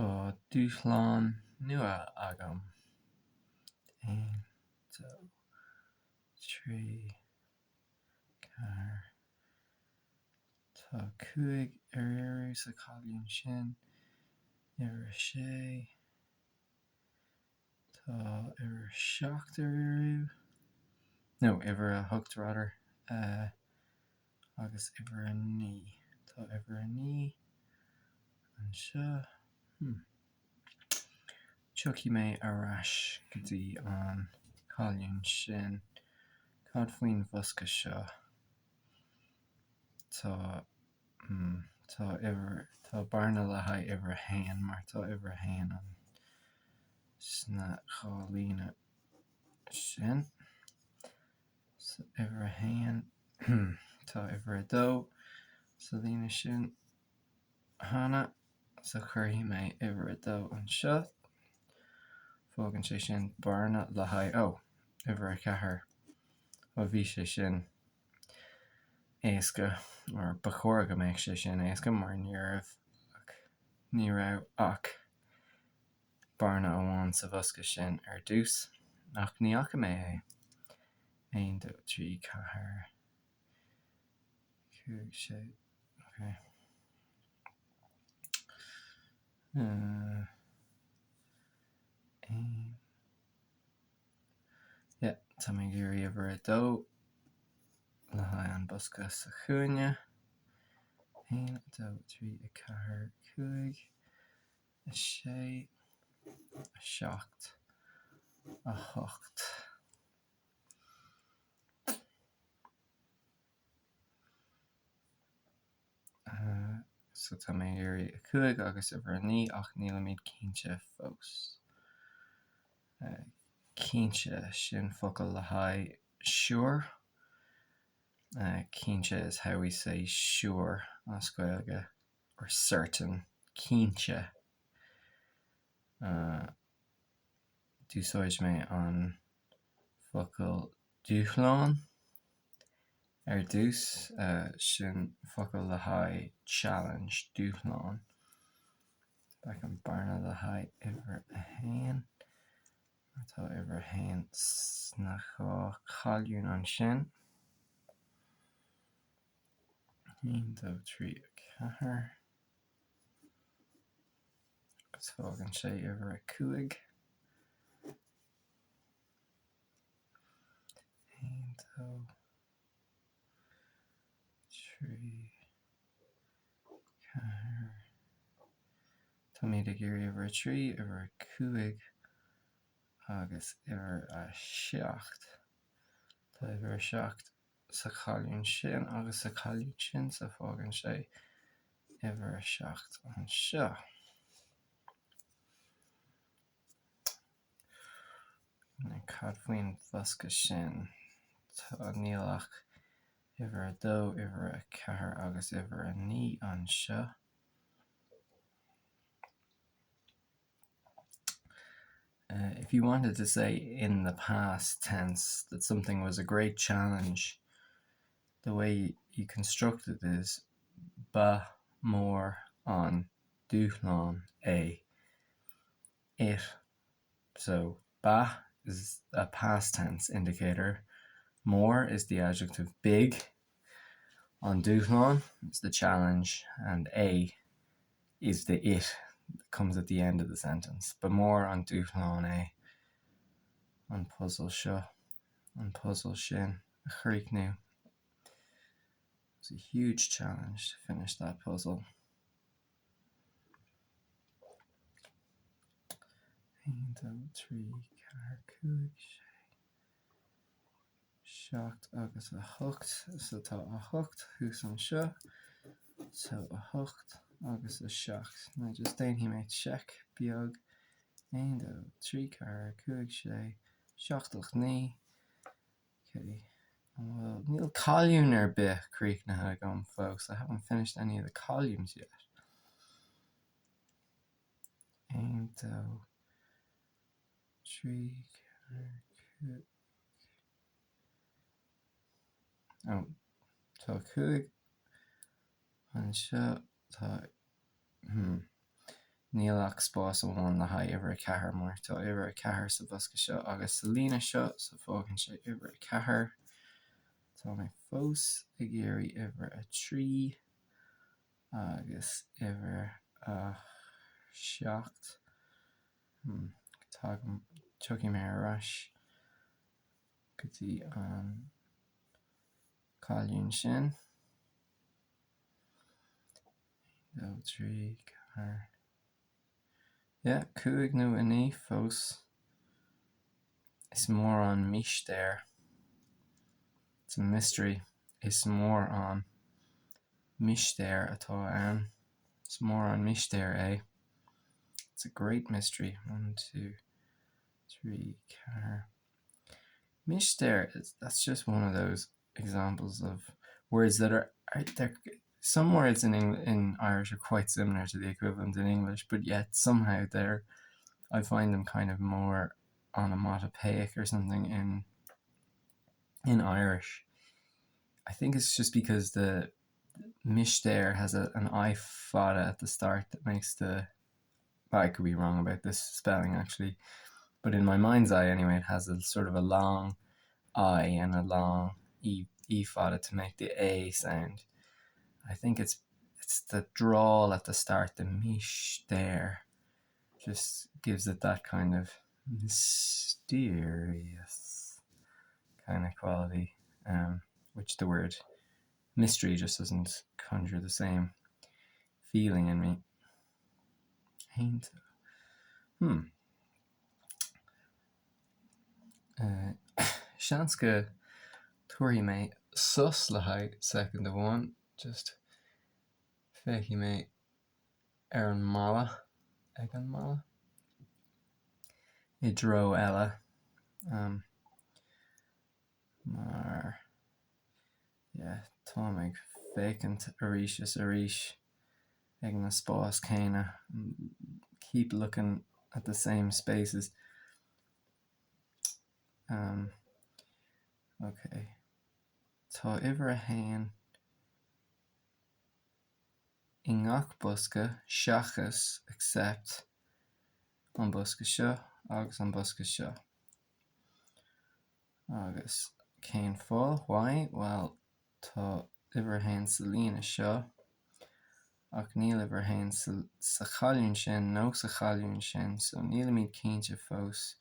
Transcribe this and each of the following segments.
Tá dúshlán nua agam. 1, 2, 3, 4. Tá 5 éirí sa chailín sin. Iarraidh 6. Tá iarraidh 7 éirí. No, iarraidh 8 rather. Agus iarraidh 9. Tá iarraidh 9 anseo. Chucky mé arás go dtí an chailín sin. Cad faoin bhosca seo. Tá barna le haigh iarraidh 1 mar tá iarraidh 1 an sna cháilíne sin. So iarraidh 1 tá iarraidh 2 sa líne sin hána. So chuirfí mé iarraidh 2 anseo. Fógann sé sin barna le haigh iarraidh 4. Bhí sé sin éasca or ba chóir go mbeadh sé sin éasca mar ní raibh ach barna amháin sa bhosca sin ar dús ach ní acha mé é. 1, 2, 3, 4, 5, 6. Okay. Tá mé géirí iarraidh 2 le haigh an bosca sa chúine. 1, 2, 3, 4, 5, 6, 7, 8. So tá mé géirí 5 agus iarraidh 9 ach níl míad cinnte fós. Cinnte sin focail le haigh sure. Cinnte is how we say sure as Gaeilge, or certain. Cinnte. D'úsáid mé an focail dúshlán ar dús sin focail le haigh challenge dúshlán. Beidh an barna le haigh iarraidh 1. Tá iarraidh 1 sna cháiliún an sin. 1, 2, 3, 4. Agus fógann sé iarraidh 5. 1, 2, 3, 4. Tá míad ag géirí iarraidh 3, iarraidh 5 agus iarraidh 7. Tá iarraidh 7 sa chailín sin agus sa chailín sin sa fógann sé iarraidh 7 anseo. Cad faoin bhosca sin. Tá níl ach iarraidh 2, iarraidh 4 agus iarraidh 9 anseo. If you wanted to say in the past tense that something was a great challenge, the way you construct it is ba mór an dúshlán é. It. So ba is a past tense indicator. Mór is the adjective big. An dúshlán is the challenge, and a is the it that comes at the end of the sentence. Ba mór an dúshlán é. An puzzle seo. An puzzle sin. A chríoch nua. It's a huge challenge to finish that puzzle. 1, 2, 3, 4, 5, 6, 7 agus a 8. So tá a 8 hús anseo. So a 8 agus a 7. Now just déanfí mé check beag. 1, 2, 3, 4, 5, 6, 7, 9. Okay. Well, níl cáiliún ar bith críochnathe agam, folks. I haven't finished any of the columns yet. 1, 2, 3, 4, 5. Tá 5 anseo. Tá Níl ach spás amháin le haidh uimhir cethair mar tá uimhir cethair sa bhosca seo agus sa lína seo sa fágann sé uimhir cethair. Tá mé fós ag iarraidh uimhir a trí agus uimhir a seacht. Tuigim mé arás go dtí an cáiliúin sin. 1, 2, 3, 4. Yeah, cúig nó iní fós. Is mór an místéir. It's a mystery. Is mór an místéir atá ann. It's mór an místéir é. It's a great mystery. 1, 2, 3, 4. Místéir, that's just one of those examples of words that are some words in Irish are quite similar to the equivalent in English, but yet somehow I find them kind of more onomatopoeic or something in Irish. I think it's just because the místéir has an I fada at the start that makes I could be wrong about this spelling actually, but in my mind's eye anyway, it has a sort of a long I and a long E fada to make the A sound. I think it's the drawl at the start, the místéir, just gives it that kind of mysterious kind of quality, which the word mystery just doesn't conjure the same feeling in me. Seanske tuairí mé sus le haidh second one, just féichí mé ar an mala, ag an mala. I dro eile, mar tá ag fécant arís is arís ag na spás céine. Keep looking at the same spaces. Okay. Tá uimhir a hain i ngach bosca seachas except an bosca seo agus an bosca seo. Agus cén fáil, why? Well, tá uimhir a hain sa lína seo ach níl uimhir a hain sa cháiliúin sin nó sa cháiliúin sin, so níl míad cinnte fós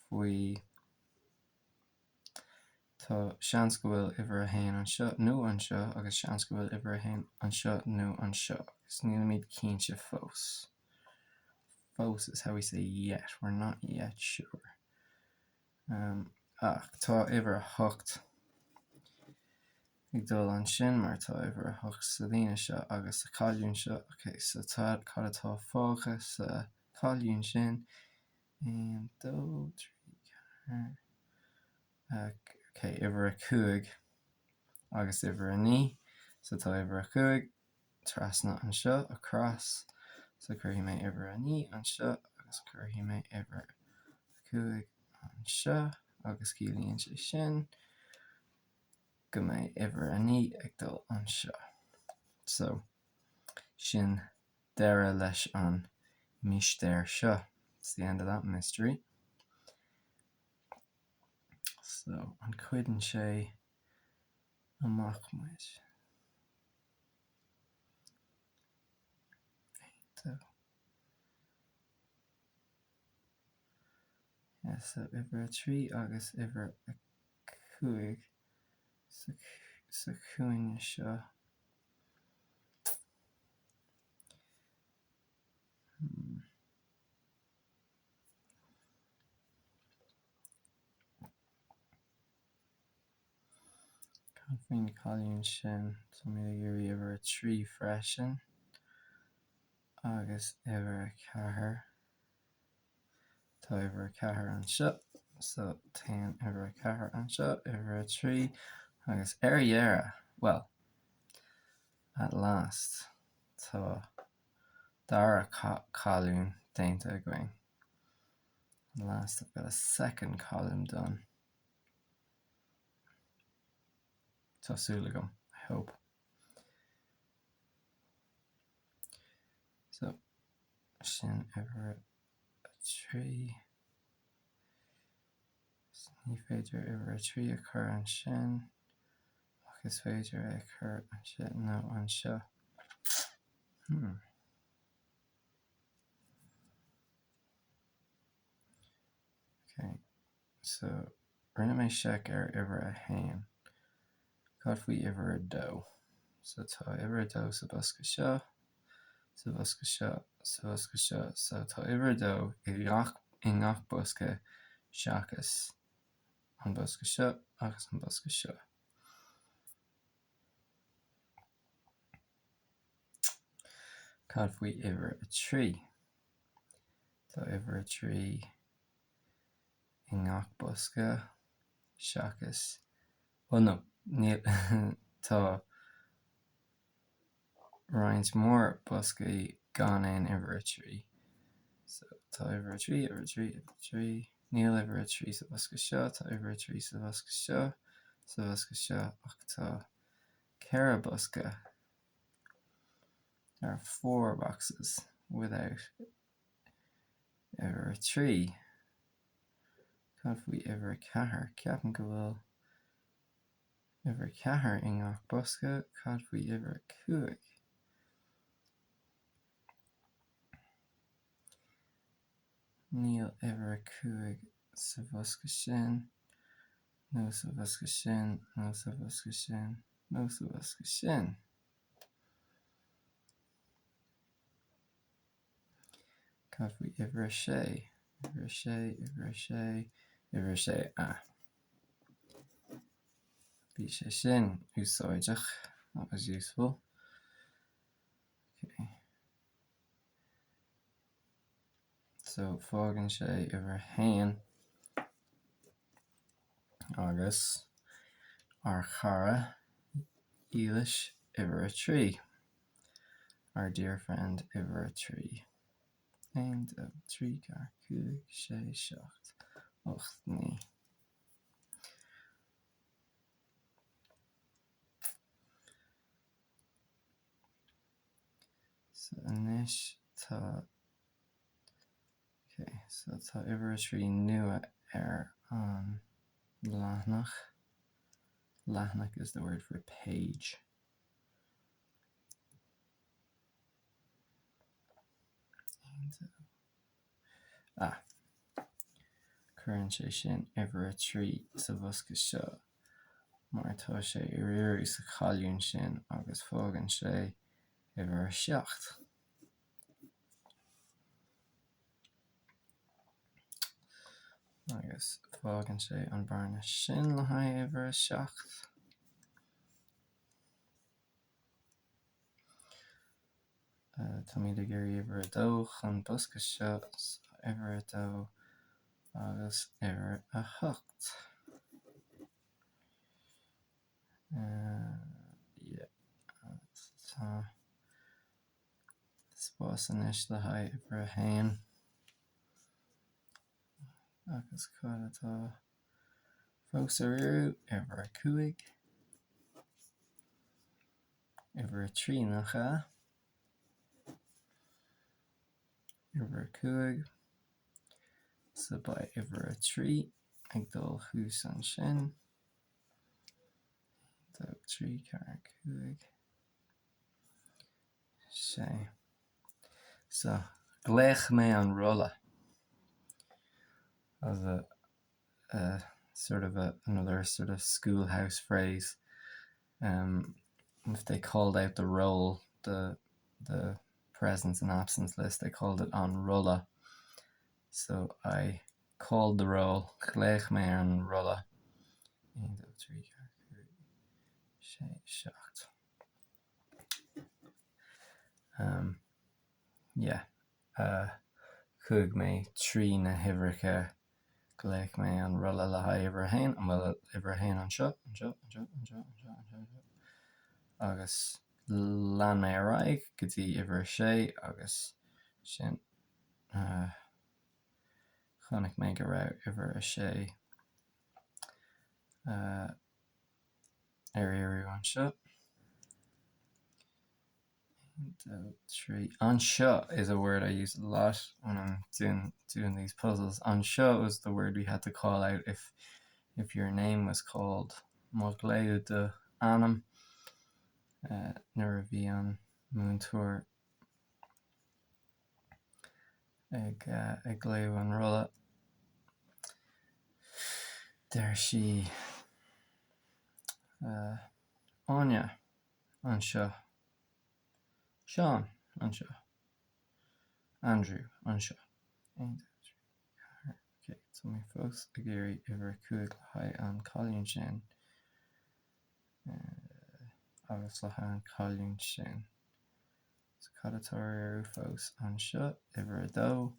faoi tá seans go bhfuil uimhir a hain an seo nó an seo agus seans go bhfuil uimhir a hain an seo nó an seo. Agus níl míad cinnte fós. Fós is how we say yet. We're not yet sure. Ach tá uimhir a hocht ag dul an sin mar tá uimhir a hocht sa lína seo agus sa cáiliúin seo. Okay, so tá atá fágtha sa cáiliúin sin. 1, 2, 3, 4. Okay, uimhir a cúig agus uimhir a ní. So tá uimhir a cúig trasna an seo across. So cuirfí mé uimhir a ní an seo agus cuirfí mé uimhir a cúig an seo agus cílíonn sé sin go mé uimhir a ní ag dul an seo. So sin deire leis an místéir seo. It's the end of that mystery. So an cuidann sé amach muid. So uimhir a trí agus uimhir a cúig sa cúin seo. Faoin cáiliúin sin, tá mé iarraidh uimhir a trí freisin agus uimhir a cethair. Tá uimhir a cethair an seo, so táim uimhir a cethair an seo, uimhir a trí agus ar dhearra. Well, at last, tá dara cáiliúin déanta againn. At last, I've got a second column done. Tásúla gom, I hope. So, sin iwwer a trí. Ní féidir iwwer a trí a chur an sin agus féidir a chur an sin nó an seo. Okay, so rinne mé seic iwwer a hain. Cad faoi iwwer a dó. So tá iwwer a dó sa bosca seo, sa bosca seo, sa bosca seo. So tá iwwer a dó i ngach bosca seachas an bosca seo agus an bosca seo. Cad faoi iwwer a trí. Tá iwwer a trí i ngach bosca seachas. Well no, tá roinnt mór boscaí gan éin iwwer a trí. So tá iwwer a trí, iwwer a trí, iwwer a trí. Níl iwwer a trí sa bosca seo, tá iwwer a trí sa bosca seo, sa bosca seo, ach tá ceithre bosca. There are 4 boxes without iwwer a trí. Cad faoi iwwer a ceathair. Ceapan go bhfuil iwwer a ceathair i ngach bosca. Cad faoi iwwer a 5. Níl iwwer a 5 sa bosca sin, nó sa bosca sin, nó sa bosca sin, nó sa bosca sin. Cad faoi iwwer a 6. Iwwer a 6, iwwer a 6, iwwer a 6. Bhí sé sin úsáideach. That was useful. Okay. So fágann sé iwwer a hain agus ar chara Gaeilge iwwer a trí. Our dear friend iwwer a trí. 1, 2, 3, 4, 5, 6, 7, 8, 9. So inis tá okay, so tá iwwer a trí nua an leathnach. Leathnach is the word for page. Cuireann sé sin iwwer a trí sa bosca seo. Mar tá sé i riúú sa chailliúin sin agus fágann sé iwwer a 7. Agus fágann sé an barna sin le haghaidh iwwer a 7. Tá míle gurí iwwer a 2 chun bosca seo, iwwer a 2 agus iwwer a 8. Tá spás inis le haghaidh iwwer a hain. Agus cad atá fós a riúú iwwer a 5. Iwwer a 3 nach cha. Iwwer a 5. So ba iwwer a 3 ag dul chús an sin. 1, 2, 3, 4, 5. Sé. So gléich mé an rolla. As a sort of another sort of schoolhouse phrase. If they called out the roll, the presence and absence list, they called it an rolla. So I called the roll. Gléich mé an rolla. 1, 2, 3, 4, 5, 6, 7. Yeah. Chuig mé trí na hibhreacha gléich mé an rolla le haghaidh iwwer a hain, an bhfuil iwwer a hain an seo, an seo, an seo, an seo, an seo, an seo. Agus lean mé a raig go dtí iwwer a 6 agus sin chonig mé go raibh iwwer a 6 ar éiriú an seo. Three. Anseo is a word I use a lot when I'm doing these puzzles. Anseo was the word we had to call out if your name was called Mogléu de Anam. Nuair a bhí an múntúir ag léamh an rulla. There she Anya anseo. Sean anseo. Andrew anseo. Okay, so my folks a géirí iwwer cuaig le haigh an cáilín sin. Agus le haigh an cáilín sin. So cadatóir folks anseo iwwer dó.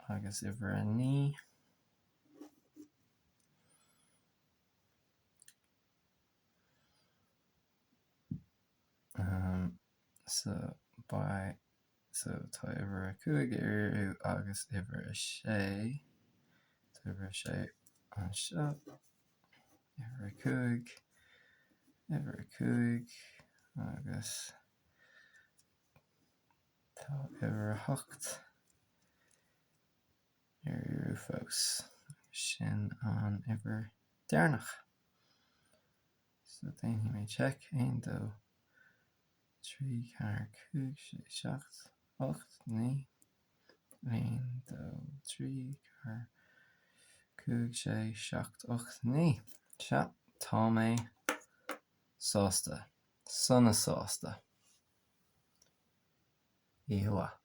Agus iwwer a ní. So tá iwwer a cuaig éirí agus iwwer a sé. Tá iwwer a sé anseo. Iwwer a cuaig. Iwwer a cuaig. Agus tá iwwer a hocht. Éirí folks. Sin an iwwer dearnach. So déanfaí mé check. 1, 2, 3, 4, 5, 6, 7, 8, 9. 1, 2, 3, 4, 5, 6, 7, 8, 9. Se, tá mé sásta. Sunna sásta. Ihuaith.